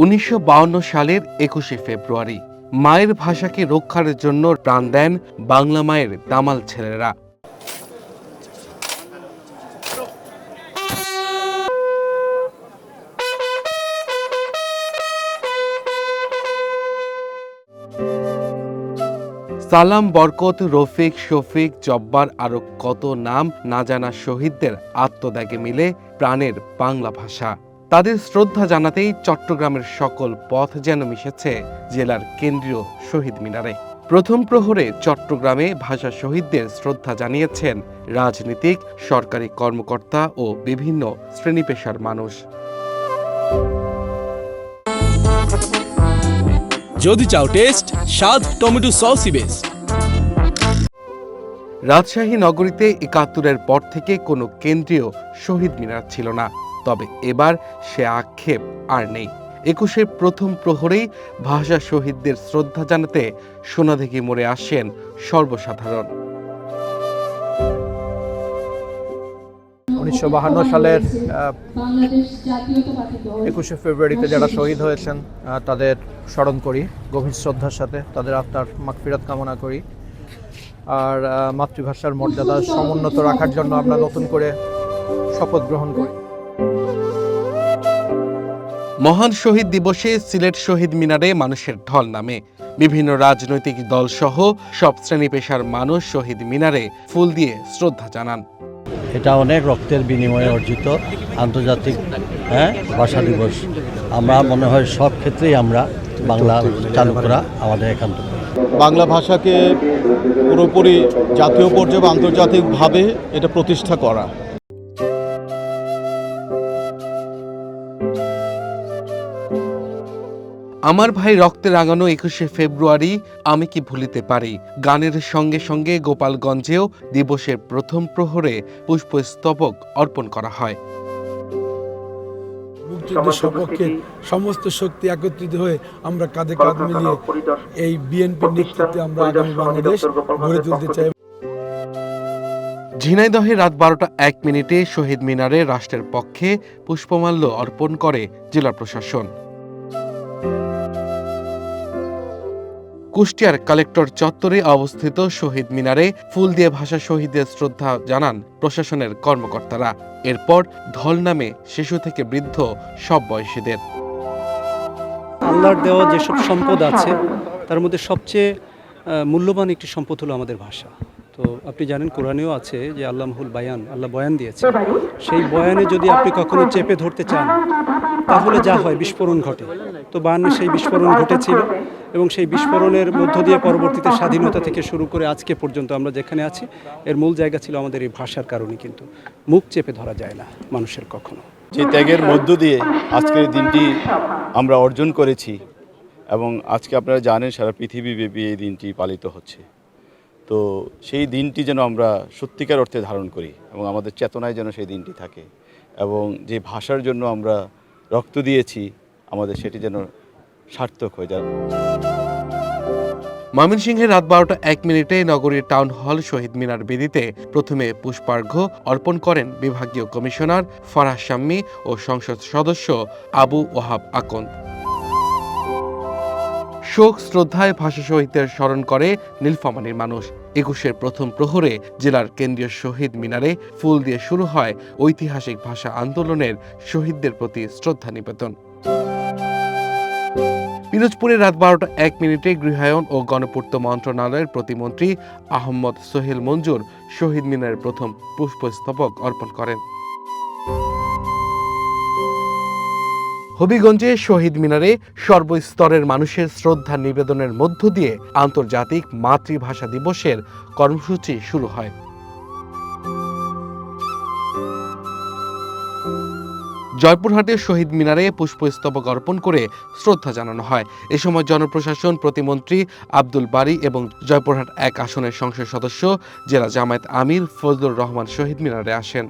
1952 সালের 21শে ফেব্রুয়ারি মায়ের ভাষাকে রক্ষার জন্য প্রাণ দেন বাংলা মায়ের দামাল ছেলেরা। সালাম, বরকত, রফিক, শফিক, জব্বার আরো কত নাম না জানা শহীদদের আত্মত্যাগে মিলে প্রাণের বাংলা ভাষা। তাদের শ্রদ্ধা জানাতেই চট্টগ্রামের সকল পথ যেন মিশেছে জেলার কেন্দ্রীয় শহীদ মিনারে। প্রথম প্রহরে চট্টগ্রামে ভাষা শহীদদের শ্রদ্ধা জানিয়েছেন রাজনীতিক, সরকারি কর্মকর্তা ও বিভিন্ন শ্রেণী পেশার মানুষ। যদি চাও টেস্ট, স্বাদ টমেটো সসই বেস্ট। রাজশাহী নগরীতে ৭১-এর পর থেকে কোনো কেন্দ্রীয় শহীদ মিনার ছিল না, তবে এবার সে আক্ষেপ আর নেই। ২১শে প্রথম প্রহরেই ভাষা শহীদদের শ্রদ্ধা জানাতে সোনাদিঘি মোড়ে আসেন সর্বসাধারণ। ১৯৫২ সালের ২১শে ফেব্রুয়ারিতে যারা শহীদ হয়েছেন তাদের স্মরণ করি গভীর শ্রদ্ধার সাথে, তাদের আত্মার মাগফিরাত কামনা করি। আর মাতৃভাষার মর্যাদা সমুন্নত রাখার জন্য আমরা নতুন করে শপথ গ্রহণ করি। মহান শহীদ দিবসে সিলেট শহীদ মিনারে মানুষের ঢল নামে। বিভিন্ন রাজনৈতিক দল সহ সব শ্রেণী পেশার মানুষ শহীদ মিনারে ফুল দিয়ে শ্রদ্ধা জানান। এটা অনেক রক্তের বিনিময়ে অর্জিত আন্তর্জাতিক ভাষা দিবস। আমরা মনে হয় সব ক্ষেত্রেই আমরা বাংলা চালু করা আমাদের একান্ত। বাংলা ভাষাকে পুরোপুরি জাতীয় পর্যায়ে বা আন্তর্জাতিকভাবে এটা প্রতিষ্ঠা করা। আমার ভাই রক্তে রাঙানো ২১শে ফেব্রুয়ারি আমি কি ভুলিতে পারি গানের সঙ্গে সঙ্গে গোপালগঞ্জেও দিবসের প্রথম প্রহরে পুষ্পস্তবক অর্পণ করা হয়। মুক্তিযুদ্ধের সপক্ষে সমস্ত শক্তি একত্রিত হয়ে আমরা কাঁধে কাঁধ মিলিয়ে এই বিএনপির নেতৃত্বে আমরা আগামী বাংলাদেশ গড়ে তুলতে চাই। ঝিনাইদহে রাত ১২টা ১ শহীদ মিনারে রাষ্ট্রের পক্ষে পুষ্পমাল্য অর্পণ করে জেলা প্রশাসন। কুষ্টিয়ার কালেক্টর চত্বরে অবস্থিত শহীদ মিনারে ফুল দিয়ে ভাষা শহীদদের শ্রদ্ধা জানান প্রশাসনের কর্মকর্তারা। এরপর ঢল নামে শিশু থেকে বৃদ্ধ সব বয়সীদের। আল্লাহর দেওয়া যেসব সম্পদ আছে তার মধ্যে সবচেয়ে মূল্যবান একটি সম্পদ হলো আমাদের ভাষা। তো আপনি জানেন কোরআনেও আছে যে আল্লাহ বয়ান দিয়েছে। সেই বয়ানে যদি আপনি কখনো চেপে ধরতে চান তাহলে যা হয় বিস্ফোরণ ঘটে। তো ৫২ সেই বিস্ফোরণ ঘটেছিল এবং সেই বিস্ফোরণের মধ্য দিয়ে পরবর্তীতে স্বাধীনতা থেকে শুরু করে আজকে পর্যন্ত আমরা যেখানে আছি এর মূল জায়গা ছিল আমাদের এই ভাষার কারণে। কিন্তু মুখ চেপে ধরা যায় না মানুষের কখনো। যে ত্যাগের মধ্য দিয়ে আজকের দিনটি আমরা অর্জন করেছি এবং আজকে আপনারা জানেন সারা পৃথিবীব্যাপী এই দিনটি পালিত হচ্ছে। তো সেই দিনটি যেন আমরা সত্যিকার অর্থে ধারণ করি এবং আমাদের চেতনায় যেন সেই দিনটি থাকে এবং যে ভাষার জন্য আমরা রক্ত দিয়েছি আমাদের সেটি যেন সার্থক হয়ে যায়। ময়মনসিংহে রাত ১২টা ১ নগরীর টাউন হল শহীদ মিনার বেদিতে প্রথমে পুষ্পার্ঘ্য অর্পণ করেন বিভাগীয় কমিশনার ফারাহ শাম্মী ও সংসদ সদস্য আবু ওহাব আকন্দ। শোক শ্রদ্ধায় ভাষা শহীদদের স্মরণ করে নীলফামারীর মানুষ। ২১শে প্রথম প্রহরে জেলার কেন্দ্রীয় শহীদ মিনারে ফুল দিয়ে শুরু হয় ঐতিহাসিক ভাষা আন্দোলনের শহীদদের প্রতি শ্রদ্ধা নিবেদন। পিরোজপুরে রাত ১২টা ১ গৃহায়ন ও গণপূর্ত মন্ত্রণালয়ের প্রতিমন্ত্রী আহমদ সোহেল মঞ্জুর শহীদ মিনারের প্রথম পুষ্পস্তবক অর্পণ করেন। হবিগঞ্জে শহীদ মিনারে সর্বস্তরের মানুষের শ্রদ্ধা নিবেদনের মধ্য দিয়ে আন্তর্জাতিক মাতৃভাষা দিবসের কর্মসূচি শুরু হয়। জয়পুরহাটের শহীদ মিনারে পুষ্পস্তবক অর্পণ করে শ্রদ্ধা জানানো হয়। এ সময় জনপ্রশাসন প্রতিমন্ত্রী আব্দুল বারী এবং জয়পুরহাট ১ আসনের সংসদ সদস্য জেলা জামায়াত আমির ফজলুর রহমান শহীদ মিনারে আসেন।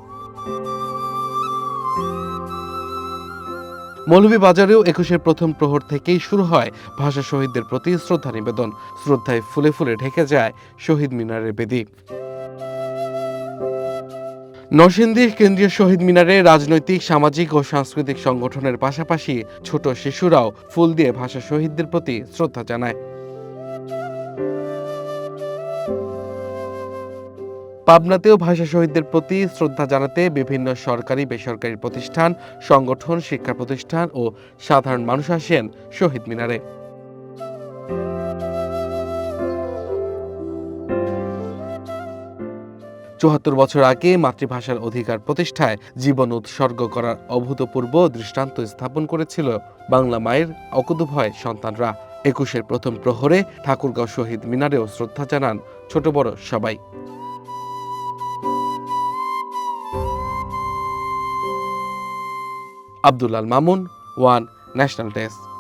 মৌলভীবাজারেও ২১শে প্রথম প্রহর থেকেই শুরু হয় ভাষা শহীদদের প্রতি শ্রদ্ধা নিবেদন। শ্রদ্ধায় ফুলে ফুলে ঢেকে যায় শহীদ মিনারের বেদি। নরসিংদী কেন্দ্রীয় শহীদ মিনারে রাজনৈতিক, সামাজিক ও সাংস্কৃতিক সংগঠনের পাশাপাশি ছোট শিশুরাও ফুল দিয়ে ভাষা শহীদদের প্রতি শ্রদ্ধা জানায়। পাবনাতেও ভাষা শহীদদের প্রতি শ্রদ্ধা জানাতে বিভিন্ন সরকারি, বেসরকারি প্রতিষ্ঠান, সংগঠন, শিক্ষা প্রতিষ্ঠান ও সাধারণ মানুষ আসেন শহীদ মিনারে। চুয়াত্তর বছর আগে মাতৃভাষার অধিকার প্রতিষ্ঠায় জীবন উৎসর্গ করার অভূতপূর্ব দৃষ্টান্ত স্থাপন করেছিল বাংলা মায়ের অকুতোভয় সন্তানরা। ২১-এর প্রথম প্রহরে ঠাকুরগাঁও শহীদ মিনারেও শ্রদ্ধা জানান ছোট বড় সবাই। Abdul Al Mamun, one national desk.